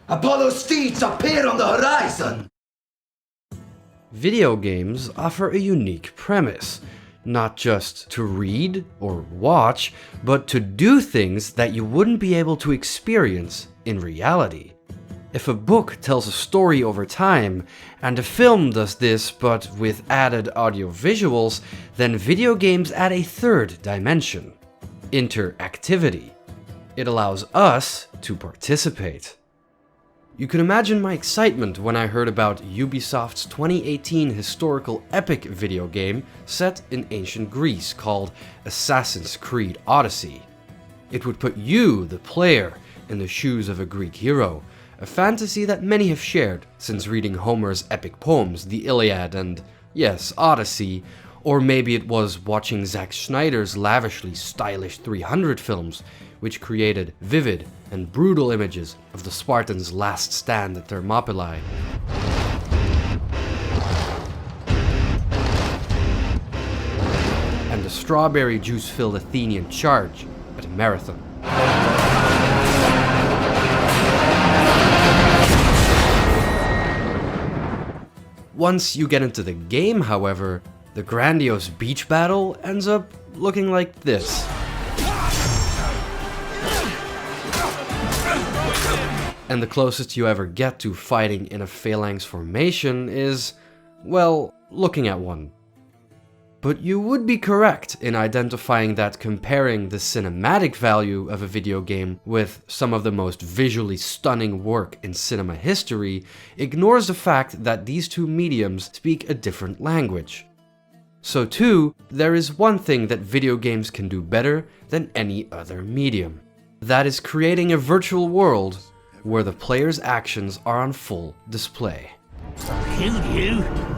Apollo's steeds appear on the horizon! Video games offer a unique premise. Not just to read or watch, but to do things that you wouldn't be able to experience in reality. If a book tells a story over time, and a film does this but with added audio visuals, then video games add a third dimension: interactivity. It allows us to participate. You can imagine my excitement when I heard about Ubisoft's 2018 historical epic video game set in ancient Greece called Assassin's Creed Odyssey. It would put you, the player, in the shoes of a Greek hero, a fantasy that many have shared since reading Homer's epic poems, the Iliad and, yes, Odyssey, or maybe it was watching Zack Snyder's lavishly stylish 300 films, which created vivid and brutal images of the Spartans' last stand at Thermopylae. And the strawberry juice-filled Athenian charge at a marathon. Once you get into the game, however, the grandiose beach battle ends up looking like this. And the closest you ever get to fighting in a phalanx formation is, well, looking at one. But you would be correct in identifying that comparing the cinematic value of a video game with some of the most visually stunning work in cinema history ignores the fact that these two mediums speak a different language. So too, there is one thing that video games can do better than any other medium. That is creating a virtual world where the player's actions are on full display. Killed you?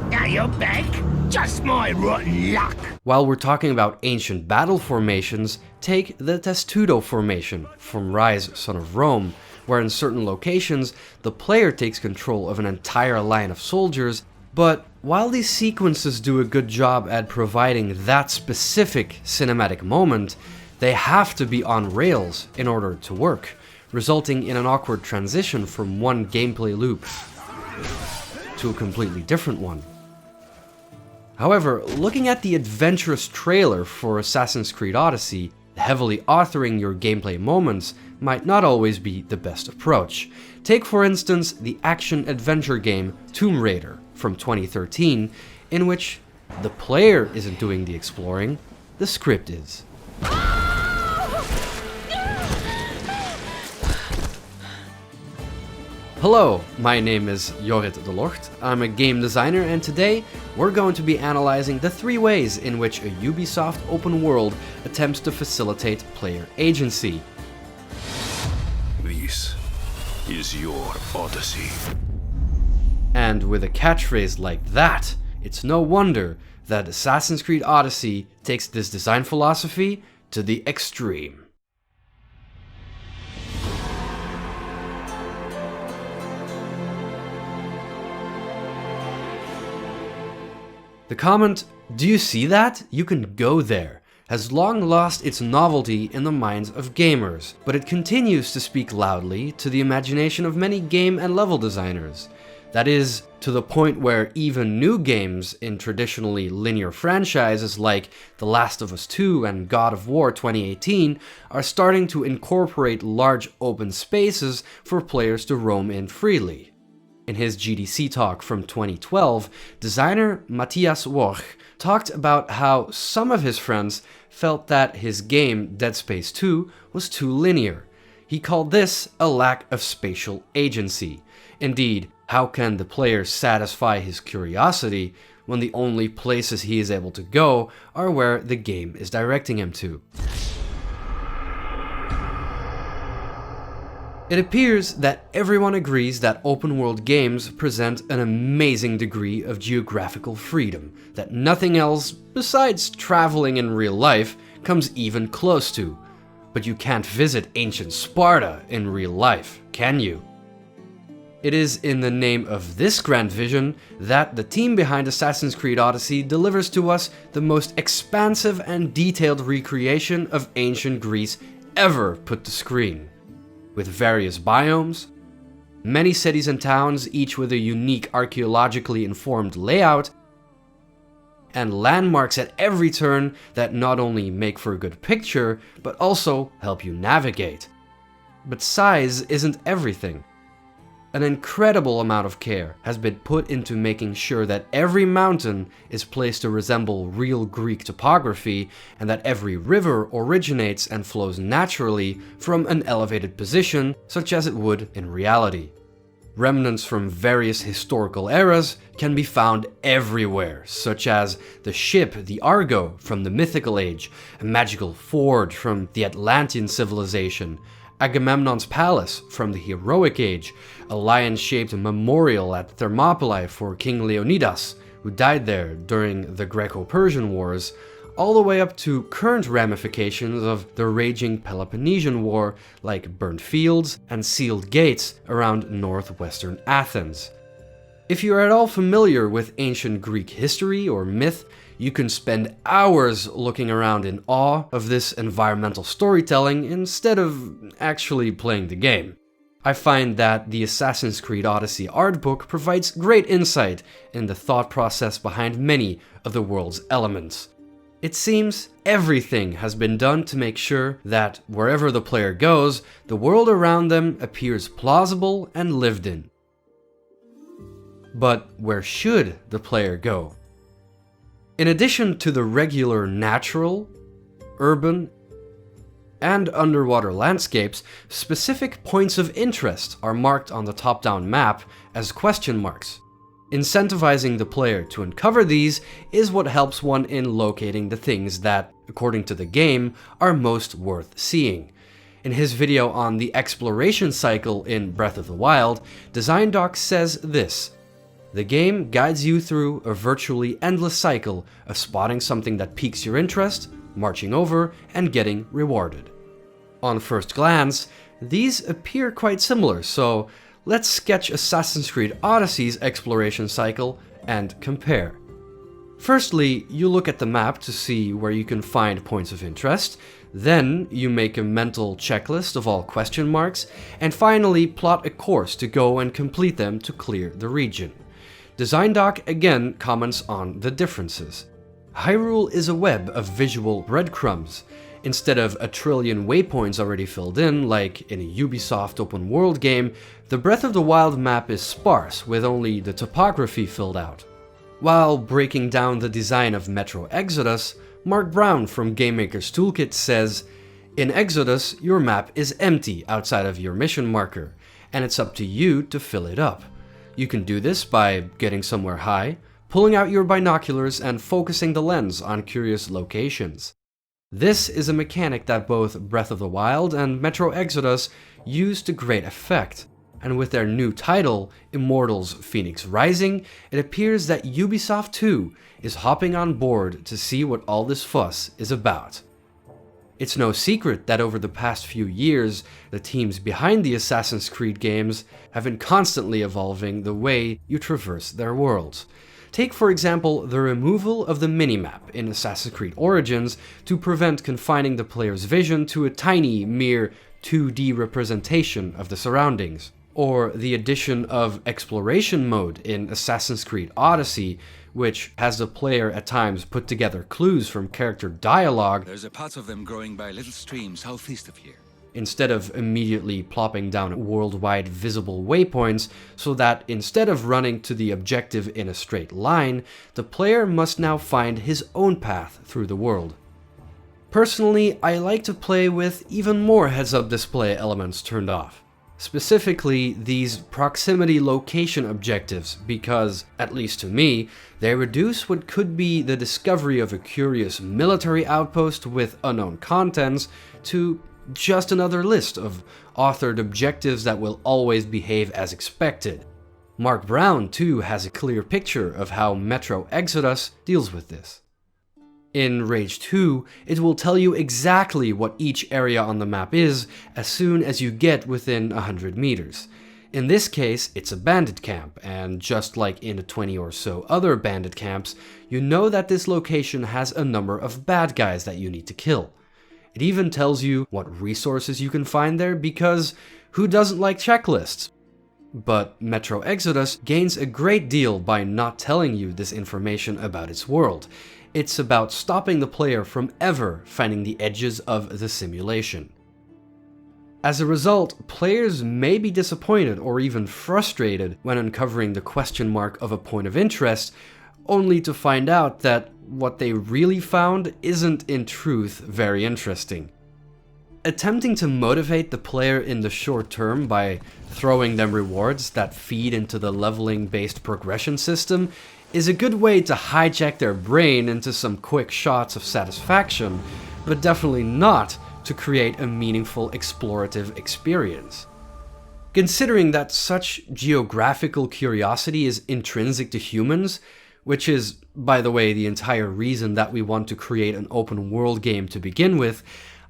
Now you're back? Just my rotten luck! While we're talking about ancient battle formations, take the Testudo formation from Ryse Son of Rome, where in certain locations, the player takes control of an entire line of soldiers, but while these sequences do a good job at providing that specific cinematic moment, they have to be on rails in order to work, resulting in an awkward transition from one gameplay loop to a completely different one. However, looking at the adventurous trailer for Assassin's Creed Odyssey, heavily authoring your gameplay moments might not always be the best approach. Take for instance the action-adventure game Tomb Raider from 2013, in which the player isn't doing the exploring, the script is. Hello, my name is Jorrit the Locht. I'm a game designer, and today we're going to be analyzing the 3 ways in which a Ubisoft open world attempts to facilitate player agency. This is your Odyssey. And with a catchphrase like that, it's no wonder that Assassin's Creed Odyssey takes this design philosophy to the extreme. The comment, "Do you see that? You can go there," has long lost its novelty in the minds of gamers, but it continues to speak loudly to the imagination of many game and level designers. That is, to the point where even new games in traditionally linear franchises like The Last of Us 2 and God of War 2018 are starting to incorporate large open spaces for players to roam in freely. In his GDC talk from 2012, designer Matthias Woch talked about how some of his friends felt that his game, Dead Space 2, was too linear. He called this a lack of spatial agency. Indeed, how can the player satisfy his curiosity when the only places he is able to go are where the game is directing him to? It appears that everyone agrees that open-world games present an amazing degree of geographical freedom that nothing else, besides traveling in real life, comes even close to. But you can't visit ancient Sparta in real life, can you? It is in the name of this grand vision that the team behind Assassin's Creed Odyssey delivers to us the most expansive and detailed recreation of ancient Greece ever put to screen. With various biomes, many cities and towns, each with a unique archaeologically informed layout, and landmarks at every turn that not only make for a good picture, but also help you navigate. But size isn't everything. An incredible amount of care has been put into making sure that every mountain is placed to resemble real Greek topography, and that every river originates and flows naturally from an elevated position, such as it would in reality. Remnants from various historical eras can be found everywhere, such as the ship, the Argo, from the Mythical Age, a magical forge from the Atlantean civilization, Agamemnon's palace from the Heroic Age, a lion-shaped memorial at Thermopylae for King Leonidas, who died there during the Greco-Persian Wars, all the way up to current ramifications of the raging Peloponnesian War, like burnt fields and sealed gates around northwestern Athens. If you are at all familiar with ancient Greek history or myth, you can spend hours looking around in awe of this environmental storytelling instead of actually playing the game. I find that the Assassin's Creed Odyssey art book provides great insight in the thought process behind many of the world's elements. It seems everything has been done to make sure that wherever the player goes, the world around them appears plausible and lived in. But where should the player go? In addition to the regular natural, urban, and underwater landscapes, specific points of interest are marked on the top-down map as question marks. Incentivizing the player to uncover these is what helps one in locating the things that, according to the game, are most worth seeing. In his video on the exploration cycle in Breath of the Wild, DesignDoc says this: "The game guides you through a virtually endless cycle of spotting something that piques your interest, marching over, and getting rewarded." On first glance, these appear quite similar, so let's sketch Assassin's Creed Odyssey's exploration cycle and compare. Firstly, you look at the map to see where you can find points of interest, then you make a mental checklist of all question marks, and finally plot a course to go and complete them to clear the region. DesignDoc again comments on the differences. Hyrule is a web of visual breadcrumbs. Instead of a trillion waypoints already filled in, like in a Ubisoft open world game, the Breath of the Wild map is sparse, with only the topography filled out. While breaking down the design of Metro Exodus, Mark Brown from GameMaker's Toolkit says, "In Exodus, your map is empty outside of your mission marker, and it's up to you to fill it up. You can do this by getting somewhere high, pulling out your binoculars, and focusing the lens on curious locations." This is a mechanic that both Breath of the Wild and Metro Exodus use to great effect, and with their new title, Immortals: Fenyx Rising, it appears that Ubisoft too is hopping on board to see what all this fuss is about. It's no secret that over the past few years, the teams behind the Assassin's Creed games have been constantly evolving the way you traverse their worlds. Take for example the removal of the minimap in Assassin's Creed Origins to prevent confining the player's vision to a tiny, mere 2D representation of the surroundings. Or the addition of exploration mode in Assassin's Creed Odyssey, which has the player at times put together clues from character dialogue. There's a patch of them growing by a little stream southeast of here. Instead of immediately plopping down worldwide visible waypoints, so that instead of running to the objective in a straight line, the player must now find his own path through the world. Personally, I like to play with even more heads-up display elements turned off. Specifically, these proximity location objectives, because, at least to me, they reduce what could be the discovery of a curious military outpost with unknown contents to just another list of authored objectives that will always behave as expected. Mark Brown too has a clear picture of how Metro Exodus deals with this. In Rage 2, it will tell you exactly what each area on the map is as soon as you get within 100 meters. In this case, it's a bandit camp, and just like in the 20 or so other bandit camps, you know that this location has a number of bad guys that you need to kill. It even tells you what resources you can find there, because who doesn't like checklists? But Metro Exodus gains a great deal by not telling you this information about its world. It's about stopping the player from ever finding the edges of the simulation. As a result, players may be disappointed or even frustrated when uncovering the question mark of a point of interest, only to find out that what they really found isn't in truth very interesting. Attempting to motivate the player in the short term by throwing them rewards that feed into the leveling-based progression system is a good way to hijack their brain into some quick shots of satisfaction, but definitely not to create a meaningful explorative experience. Considering that such geographical curiosity is intrinsic to humans, which is, by the way, the entire reason that we want to create an open world game to begin with,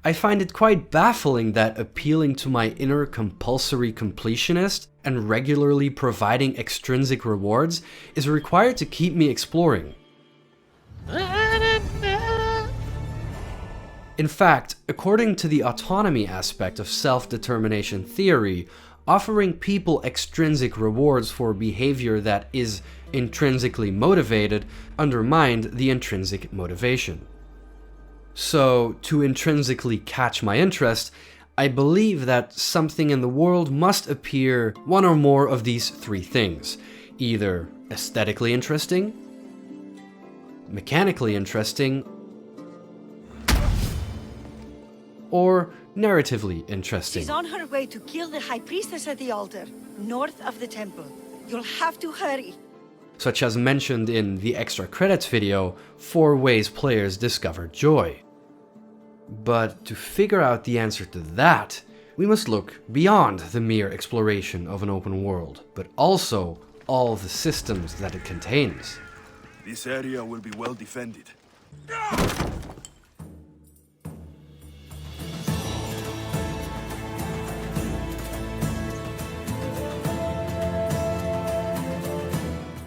I find it quite baffling that appealing to my inner compulsory completionist and regularly providing extrinsic rewards is required to keep me exploring. In fact, according to the autonomy aspect of self-determination theory, offering people extrinsic rewards for behavior that is intrinsically motivated undermined the intrinsic motivation. So, to intrinsically catch my interest, I believe that something in the world must appear one or more of these three things: either aesthetically interesting, mechanically interesting, or narratively interesting. She's on her way to kill the High Priestess at the altar, north of the temple. You'll have to hurry. Such as mentioned in the extra credits video, 4 ways players discover joy. But to figure out the answer to that, we must look beyond the mere exploration of an open world, but also all the systems that it contains. This area will be well defended.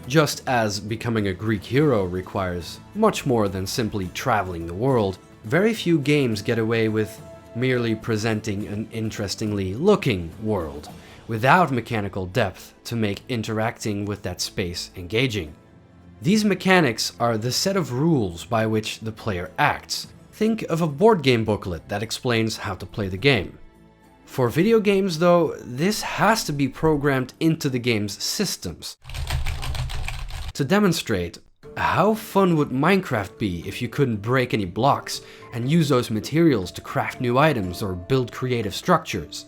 Just as becoming a Greek hero requires much more than simply traveling the world, very few games get away with merely presenting an interestingly looking world, without mechanical depth to make interacting with that space engaging. These mechanics are the set of rules by which the player acts. Think of a board game booklet that explains how to play the game. For video games though, this has to be programmed into the game's systems. To demonstrate, how fun would Minecraft be if you couldn't break any blocks and use those materials to craft new items or build creative structures?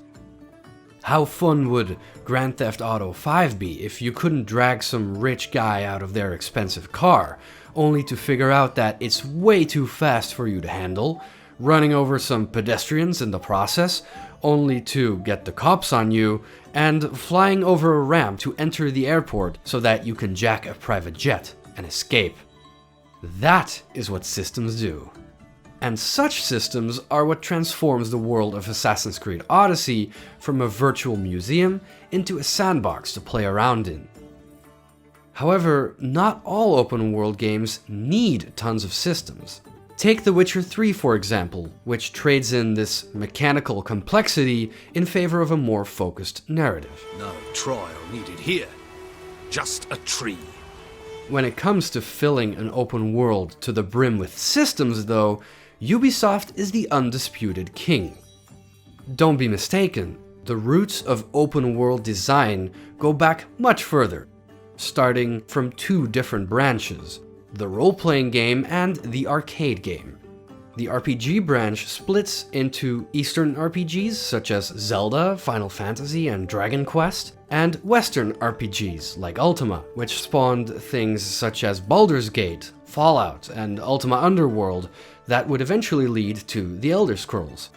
How fun would Grand Theft Auto 5 be if you couldn't drag some rich guy out of their expensive car, only to figure out that it's way too fast for you to handle, running over some pedestrians in the process, only to get the cops on you, and flying over a ramp to enter the airport so that you can jack a private jet and escape. That is what systems do. And such systems are what transforms the world of Assassin's Creed Odyssey from a virtual museum into a sandbox to play around in. However, not all open world games need tons of systems. Take The Witcher 3 for example, which trades in this mechanical complexity in favor of a more focused narrative. No trial needed here. Just a tree. When it comes to filling an open world to the brim with systems though, Ubisoft is the undisputed king. Don't be mistaken, the roots of open world design go back much further, starting from 2 different branches: the role-playing game and the arcade game. The RPG branch splits into Eastern RPGs such as Zelda, Final Fantasy, and Dragon Quest, and Western RPGs like Ultima, which spawned things such as Baldur's Gate, Fallout, and Ultima Underworld that would eventually lead to the Elder Scrolls.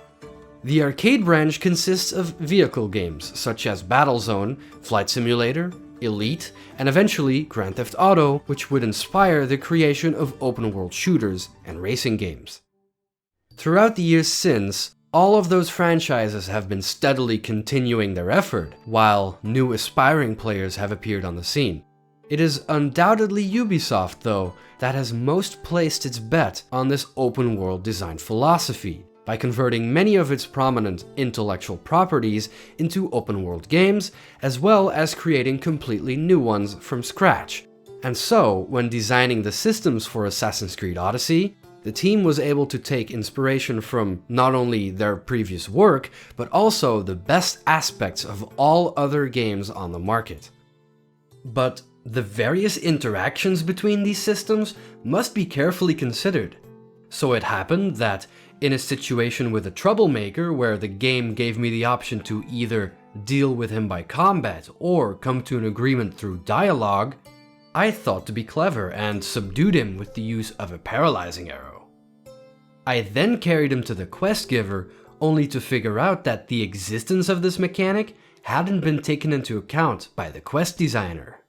The arcade branch consists of vehicle games such as Battlezone, Flight Simulator, Elite, and eventually Grand Theft Auto, which would inspire the creation of open-world shooters and racing games. Throughout the years since, all of those franchises have been steadily continuing their effort, while new aspiring players have appeared on the scene. It is undoubtedly Ubisoft, though, that has most placed its bet on this open-world design philosophy, by converting many of its prominent intellectual properties into open-world games, as well as creating completely new ones from scratch. And so, when designing the systems for Assassin's Creed Odyssey, the team was able to take inspiration from not only their previous work, but also the best aspects of all other games on the market. But the various interactions between these systems must be carefully considered. So it happened that, in a situation with a troublemaker where the game gave me the option to either deal with him by combat or come to an agreement through dialogue, I thought to be clever and subdued him with the use of a paralyzing arrow. I then carried him to the quest giver, only to figure out that the existence of this mechanic hadn't been taken into account by the quest designer.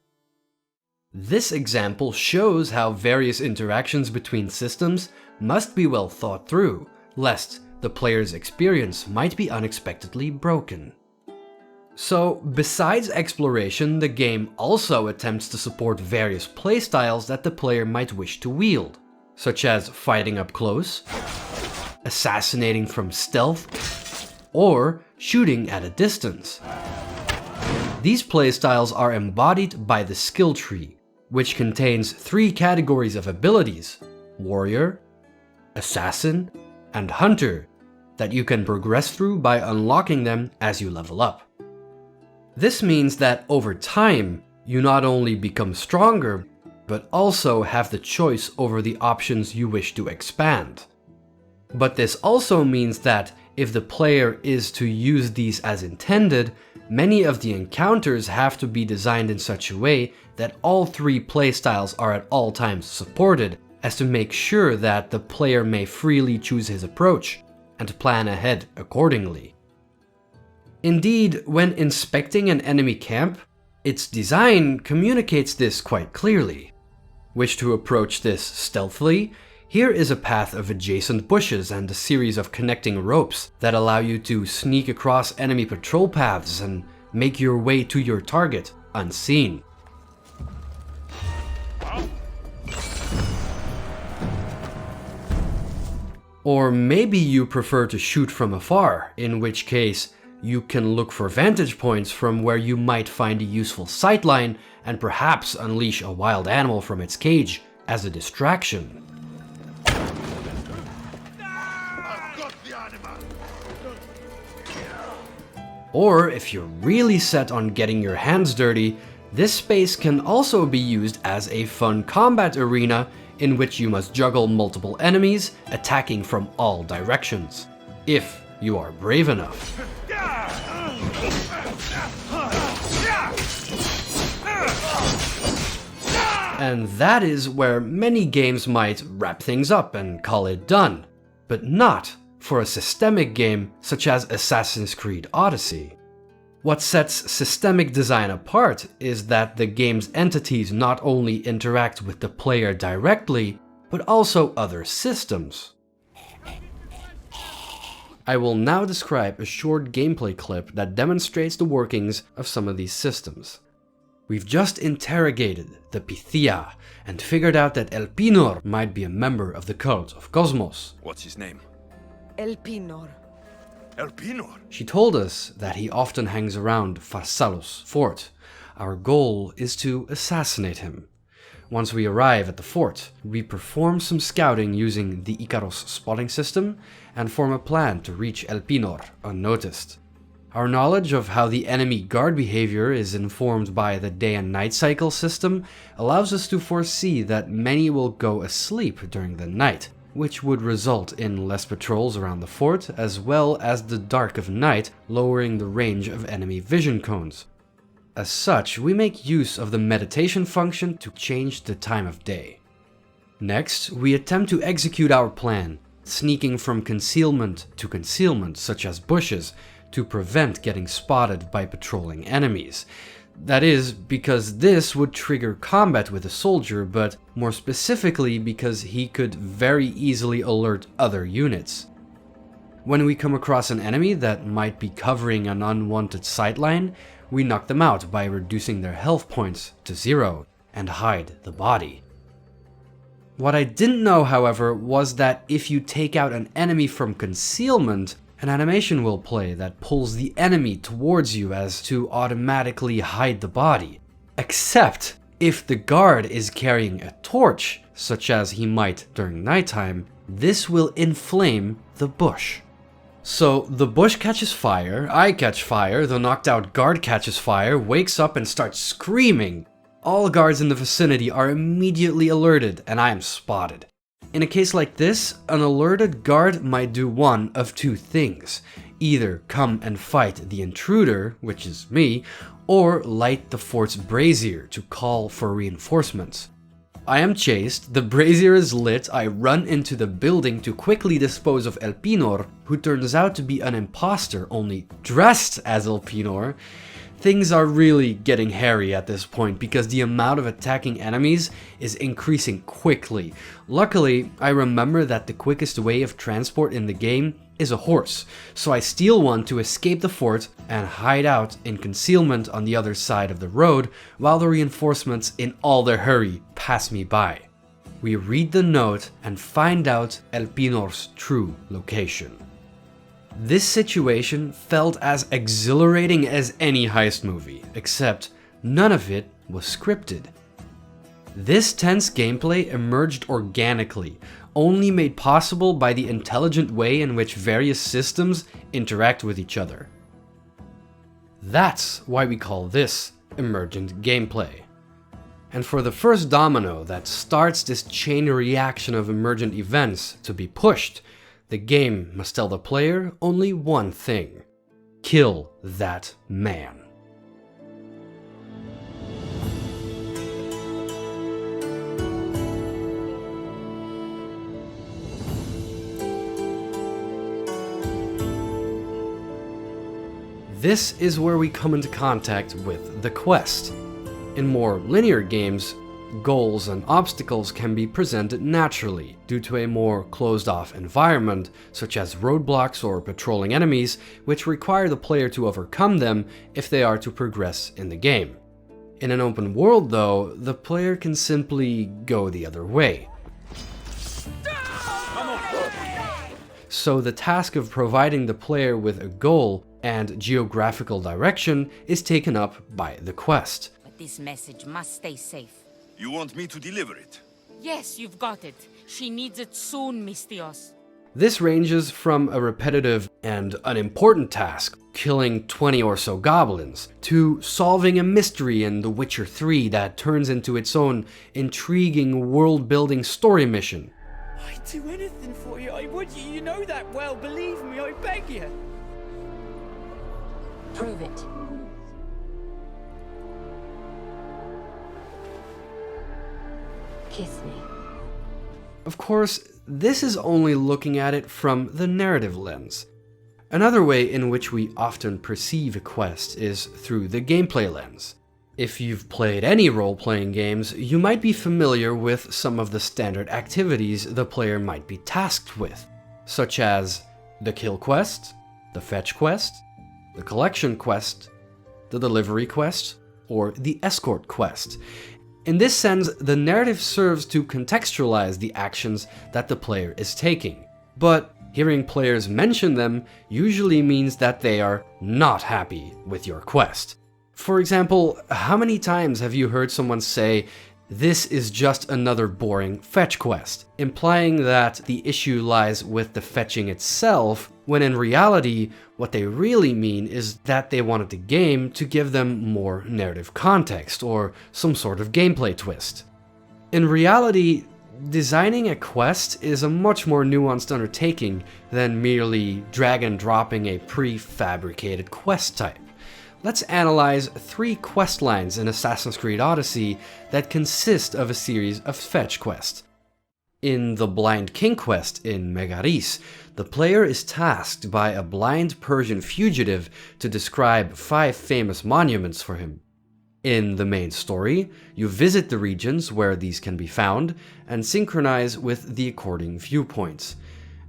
This example shows how various interactions between systems must be well thought through, lest the player's experience might be unexpectedly broken. So, besides exploration, the game also attempts to support various playstyles that the player might wish to wield, such as fighting up close, assassinating from stealth, or shooting at a distance. These playstyles are embodied by the skill tree, which contains 3 categories of abilities: warrior, assassin, and hunter, that you can progress through by unlocking them as you level up. This means that over time, you not only become stronger, but also have the choice over the options you wish to expand. But this also means that if the player is to use these as intended, many of the encounters have to be designed in such a way that all 3 playstyles are at all times supported, as to make sure that the player may freely choose his approach and plan ahead accordingly. Indeed, when inspecting an enemy camp, its design communicates this quite clearly. Wish to approach this stealthily? Here is a path of adjacent bushes and a series of connecting ropes that allow you to sneak across enemy patrol paths and make your way to your target unseen. Or maybe you prefer to shoot from afar, in which case you can look for vantage points from where you might find a useful sightline and perhaps unleash a wild animal from its cage as a distraction. Or if you're really set on getting your hands dirty, this space can also be used as a fun combat arena in which you must juggle multiple enemies, attacking from all directions, if you are brave enough. And that is where many games might wrap things up and call it done, but not for a systemic game such as Assassin's Creed Odyssey. What sets systemic design apart is that the game's entities not only interact with the player directly, but also other systems. I will now describe a short gameplay clip that demonstrates the workings of some of these systems. We've just interrogated the Pythia and figured out that Elpinor might be a member of the cult of Cosmos. What's his name? Elpinor. Elpinor? She told us that he often hangs around Pharsalus fort. Our goal is to assassinate him. Once we arrive at the fort, we perform some scouting using the Icaros spotting system and form a plan to reach Elpinor unnoticed. Our knowledge of how the enemy guard behavior is informed by the day and night cycle system allows us to foresee that many will go asleep during the night, which would result in less patrols around the fort, as well as the dark of night lowering the range of enemy vision cones. As such, we make use of the meditation function to change the time of day. Next, we attempt to execute our plan, sneaking from concealment to concealment, such as bushes, to prevent getting spotted by patrolling enemies. That is, because this would trigger combat with a soldier, but more specifically because he could very easily alert other units. When we come across an enemy that might be covering an unwanted sightline, we knock them out by reducing their health points to 0 and hide the body. What I didn't know, however, was that if you take out an enemy from concealment, an animation will play that pulls the enemy towards you as to automatically hide the body. Except if the guard is carrying a torch, such as he might during nighttime, this will inflame the bush. So the bush catches fire, I catch fire, the knocked out guard catches fire, wakes up and starts screaming. All guards in the vicinity are immediately alerted and I am spotted. In a case like this, an alerted guard might do one of two things. Either come and fight the intruder, which is me, or light the fort's brazier to call for reinforcements. I am chased, the brazier is lit, I run into the building to quickly dispose of Elpinor, who turns out to be an imposter, only dressed as Elpinor. Things are really getting hairy at this point because the amount of attacking enemies is increasing quickly. Luckily, I remember that the quickest way of transport in the game is a horse, so I steal one to escape the fort and hide out in concealment on the other side of the road while the reinforcements in all their hurry pass me by. We read the note and find out Elpinor's true location. This situation felt as exhilarating as any heist movie, except none of it was scripted. This tense gameplay emerged organically, only made possible by the intelligent way in which various systems interact with each other. That's why we call this emergent gameplay. And for the first domino that starts this chain reaction of emergent events to be pushed, the game must tell the player only one thing: kill that man. This is where we come into contact with the quest. In more linear games, goals and obstacles can be presented naturally due to a more closed-off environment, such as roadblocks or patrolling enemies, which require the player to overcome them if they are to progress in the game. In an open world, though, the player can simply go the other way. So the task of providing the player with a goal and geographical direction is taken up by the quest. But this message must stay safe. You want me to deliver it? Yes, you've got it. She needs it soon, Mistios. This ranges from a repetitive and unimportant task, killing 20 or so goblins, to solving a mystery in The Witcher 3 that turns into its own intriguing world-building story mission. I'd do anything for you, I would. You know that well, believe me, I beg you. Prove it. Kiss me. Of course, this is only looking at it from the narrative lens. Another way in which we often perceive a quest is through the gameplay lens. If you've played any role-playing games, you might be familiar with some of the standard activities the player might be tasked with, such as the kill quest, the fetch quest, the collection quest, the delivery quest, or the escort quest. In this sense, the narrative serves to contextualize the actions that the player is taking. But hearing players mention them usually means that they are not happy with your quest. For example, how many times have you heard someone say, "This is just another boring fetch quest," implying that the issue lies with the fetching itself, when in reality, what they really mean is that they wanted the game to give them more narrative context or some sort of gameplay twist. In reality, designing a quest is a much more nuanced undertaking than merely drag and dropping a prefabricated quest type. Let's analyze 3 quest lines in Assassin's Creed Odyssey that consist of a series of fetch quests. In the Blind King quest in Megaris, the player is tasked by a blind Persian fugitive to describe 5 famous monuments for him. In the main story, you visit the regions where these can be found and synchronize with the according viewpoints.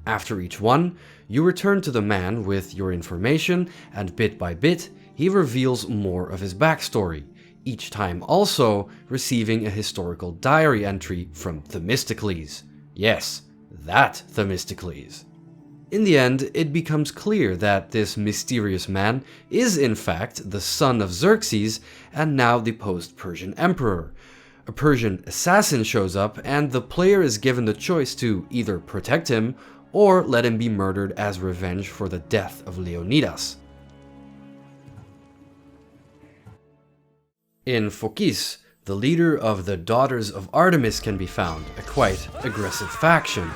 After each one, you return to the man with your information, and bit by bit, he reveals more of his backstory, each time also receiving a historical diary entry from Themistocles. Yes, that Themistocles. In the end, it becomes clear that this mysterious man is in fact the son of Xerxes and now deposed Persian emperor. A Persian assassin shows up and the player is given the choice to either protect him or let him be murdered as revenge for the death of Leonidas. In Phokis, the leader of the Daughters of Artemis can be found, a quite aggressive faction.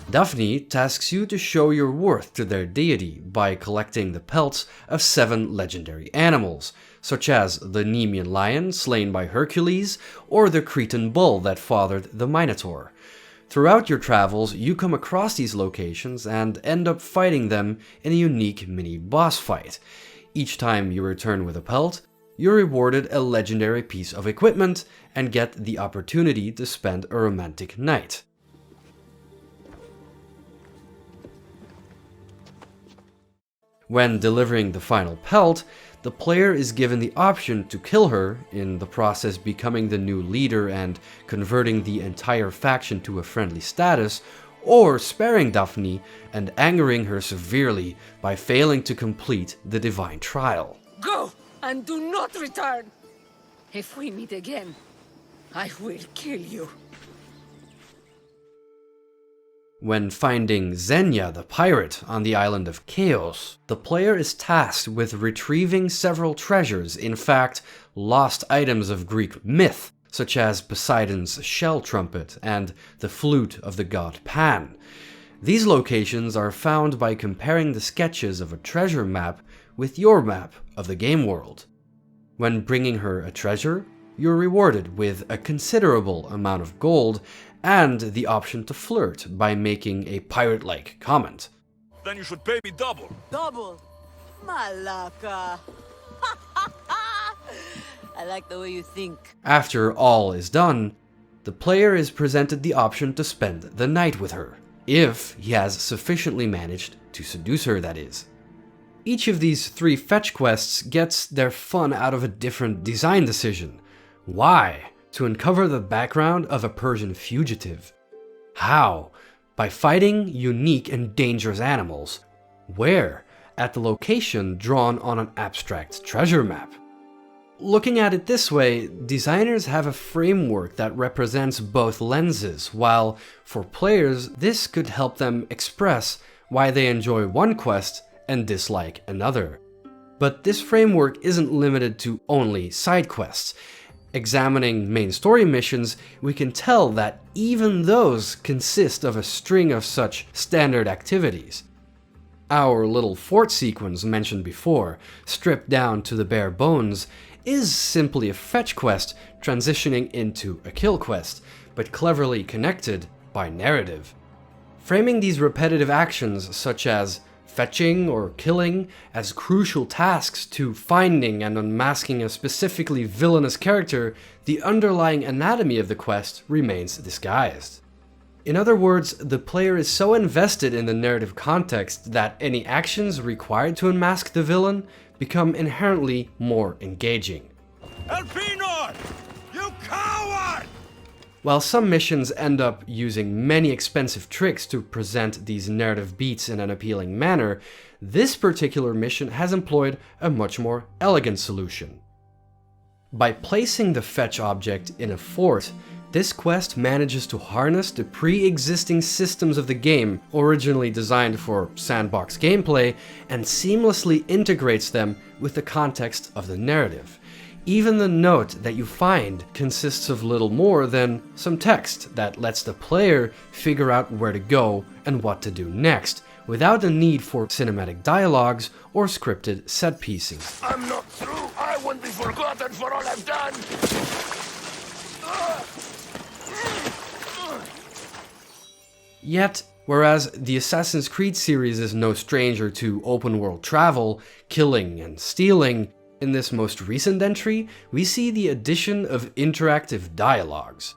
Daphne tasks you to show your worth to their deity by collecting the pelts of 7 legendary animals, such as the Nemean lion slain by Hercules or the Cretan bull that fathered the Minotaur. Throughout your travels, you come across these locations and end up fighting them in a unique mini-boss fight. Each time you return with a pelt, you're rewarded a legendary piece of equipment and get the opportunity to spend a romantic night. When delivering the final pelt, the player is given the option to kill her, in the process becoming the new leader and converting the entire faction to a friendly status, or sparing Daphne and angering her severely by failing to complete the divine trial. Go and do not return. If we meet again, I will kill you. When finding Xenia the pirate on the island of Chaos, the player is tasked with retrieving several treasures, in fact, lost items of Greek myth, such as Poseidon's shell trumpet and the flute of the god Pan. These locations are found by comparing the sketches of a treasure map with your map of the game world. When bringing her a treasure, you're rewarded with a considerable amount of gold and the option to flirt by making a pirate-like comment. Then you should pay me double. Double? Malaka. I like the way you think. After all is done, the player is presented the option to spend the night with her, if he has sufficiently managed to seduce her, that is. Each of these 3 fetch quests gets their fun out of a different design decision. Why? To uncover the background of a Persian fugitive. How? By fighting unique and dangerous animals. Where? At the location drawn on an abstract treasure map. Looking at it this way, designers have a framework that represents both lenses, while for players this could help them express why they enjoy one quest and dislike another. But this framework isn't limited to only side quests. Examining main story missions, we can tell that even those consist of a string of such standard activities. Our little fort sequence mentioned before, stripped down to the bare bones, is simply a fetch quest transitioning into a kill quest, but cleverly connected by narrative. Framing these repetitive actions, such as fetching or killing, as crucial tasks to finding and unmasking a specifically villainous character, the underlying anatomy of the quest remains disguised. In other words, the player is so invested in the narrative context that any actions required to unmask the villain become inherently more engaging. Elpenor! You coward! While some missions end up using many expensive tricks to present these narrative beats in an appealing manner, this particular mission has employed a much more elegant solution. By placing the fetch object in a fort, this quest manages to harness the pre-existing systems of the game, originally designed for sandbox gameplay, and seamlessly integrates them with the context of the narrative. Even the note that you find consists of little more than some text that lets the player figure out where to go and what to do next, without the need for cinematic dialogues or scripted set pieces. I'm not through. I won't be forgotten for all I've done. Yet, whereas the Assassin's Creed series is no stranger to open-world travel, killing and stealing, in this most recent entry, we see the addition of interactive dialogues.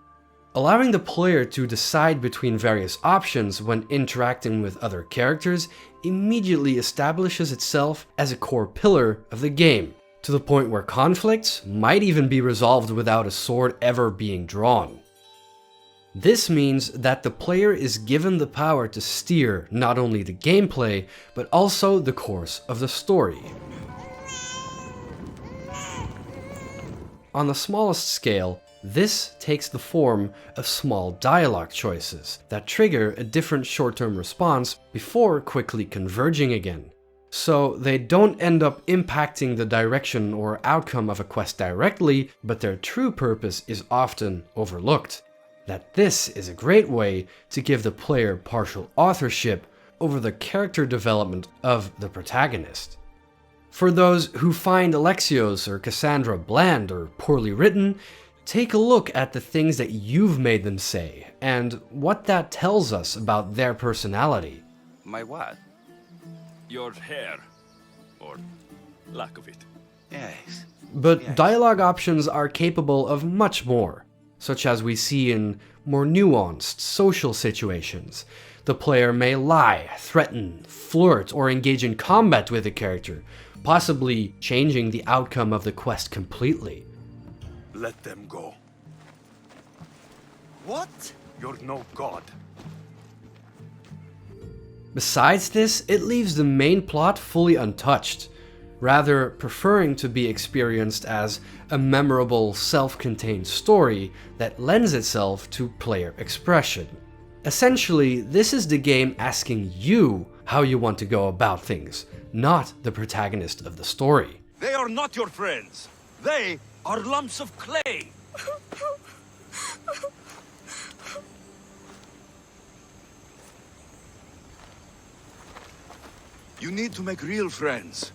Allowing the player to decide between various options when interacting with other characters immediately establishes itself as a core pillar of the game. to the point where conflicts might even be resolved without a sword ever being drawn. This means that the player is given the power to steer not only the gameplay, but also the course of the story. On the smallest scale, this takes the form of small dialogue choices that trigger a different short-term response before quickly converging again. So they don't end up impacting the direction or outcome of a quest directly, but their true purpose is often overlooked. That this is a great way to give the player partial authorship over the character development of the protagonist. For those who find Alexios or Cassandra bland or poorly written, take a look at the things that you've made them say, and what that tells us about their personality. My what? Your hair. Or lack of it. Yes. But dialogue options are capable of much more, such as we see in more nuanced social situations. The player may lie, threaten, flirt, or engage in combat with the character, possibly changing the outcome of the quest completely. Let them go. What? You're no god. Besides this, it leaves the main plot fully untouched, rather preferring to be experienced as a memorable, self-contained story that lends itself to player expression. Essentially, this is the game asking you how you want to go about things, not the protagonist of the story. They are not your friends. They are lumps of clay. You need to make real friends.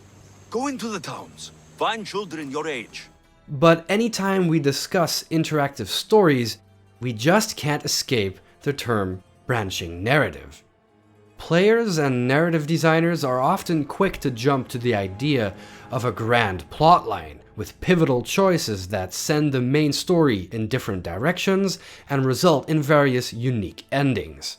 Go into the towns. Find children your age. But anytime we discuss interactive stories, we just can't escape the term branching narrative. Players and narrative designers are often quick to jump to the idea of a grand plotline, with pivotal choices that send the main story in different directions and result in various unique endings.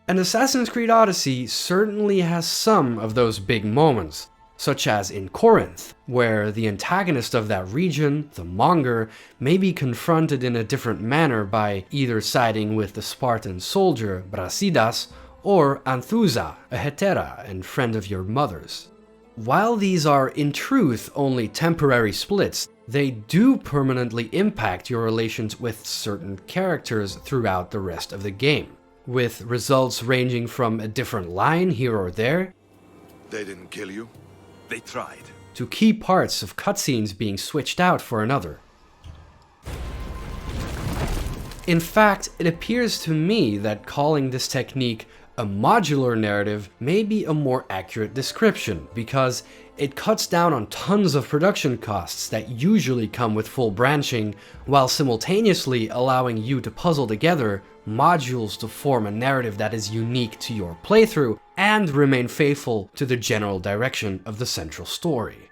And Assassin's Creed Odyssey certainly has some of those big moments, such as in Corinth, where the antagonist of that region, the Monger, may be confronted in a different manner by either siding with the Spartan soldier Brasidas or Anthusa, a hetera and friend of your mother's. While these are in truth only temporary splits, they do permanently impact your relations with certain characters throughout the rest of the game, with results ranging from a different line here or there. They didn't kill you. They tried. To key parts of cutscenes being switched out for another. In fact, it appears to me that calling this technique a modular narrative may be a more accurate description, because it cuts down on tons of production costs that usually come with full branching, while simultaneously allowing you to puzzle together modules to form a narrative that is unique to your playthrough and remain faithful to the general direction of the central story.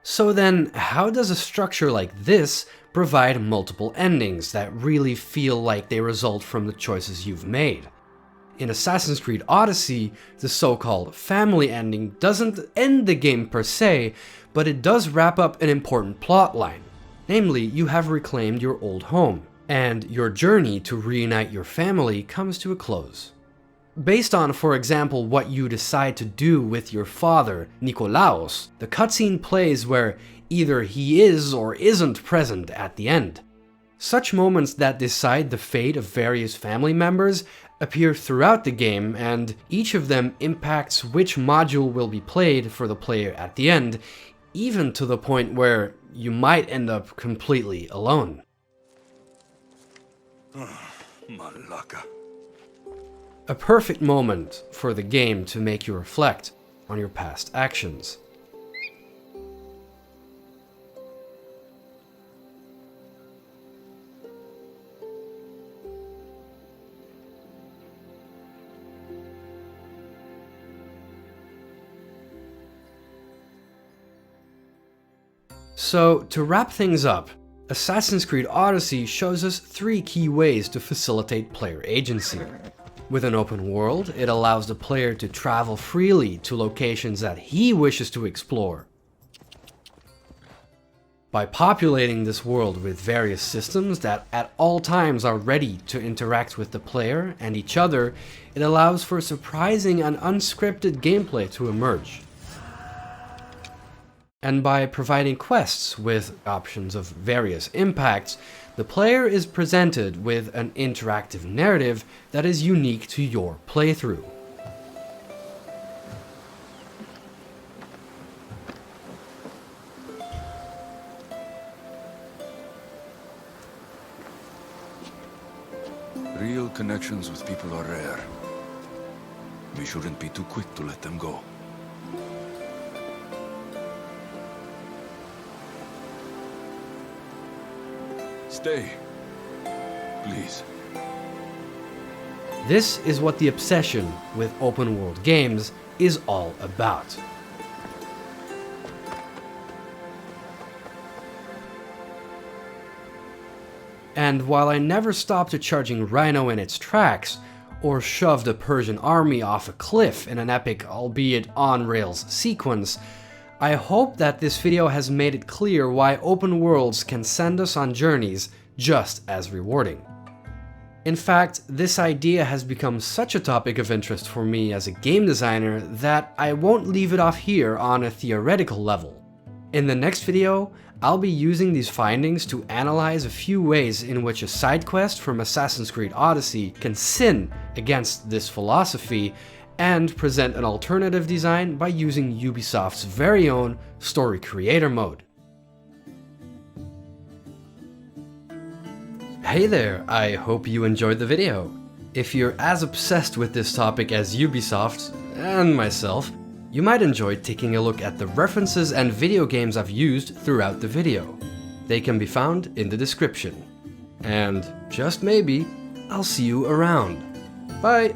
So then, how does a structure like this provide multiple endings that really feel like they result from the choices you've made? In Assassin's Creed Odyssey, the so-called family ending doesn't end the game per se, but it does wrap up an important plotline. Namely, you have reclaimed your old home, and your journey to reunite your family comes to a close. Based on, for example, what you decide to do with your father, Nikolaos, the cutscene plays where either he is or isn't present at the end. Such moments that decide the fate of various family members appear throughout the game, and each of them impacts which module will be played for the player at the end, even to the point where you might end up completely alone. Malaka. A perfect moment for the game to make you reflect on your past actions. So, to wrap things up, Assassin's Creed Odyssey shows us 3 key ways to facilitate player agency. With an open world, it allows the player to travel freely to locations that he wishes to explore. By populating this world with various systems that at all times are ready to interact with the player and each other, it allows for surprising and unscripted gameplay to emerge. And by providing quests with options of various impacts, the player is presented with an interactive narrative that is unique to your playthrough. Real connections with people are rare. We shouldn't be too quick to let them go. Stay. Please. This is what the obsession with open world games is all about. And while I never stopped a charging rhino in its tracks, or shoved a Persian army off a cliff in an epic, albeit on-rails sequence, I hope that this video has made it clear why open worlds can send us on journeys just as rewarding. In fact, this idea has become such a topic of interest for me as a game designer that I won't leave it off here on a theoretical level. In the next video, I'll be using these findings to analyze a few ways in which a side quest from Assassin's Creed Odyssey can sin against this philosophy and present an alternative design by using Ubisoft's very own Story Creator mode. Hey there, I hope you enjoyed the video. If you're as obsessed with this topic as Ubisoft, and myself, you might enjoy taking a look at the references and video games I've used throughout the video. They can be found in the description. And just maybe, I'll see you around. Bye!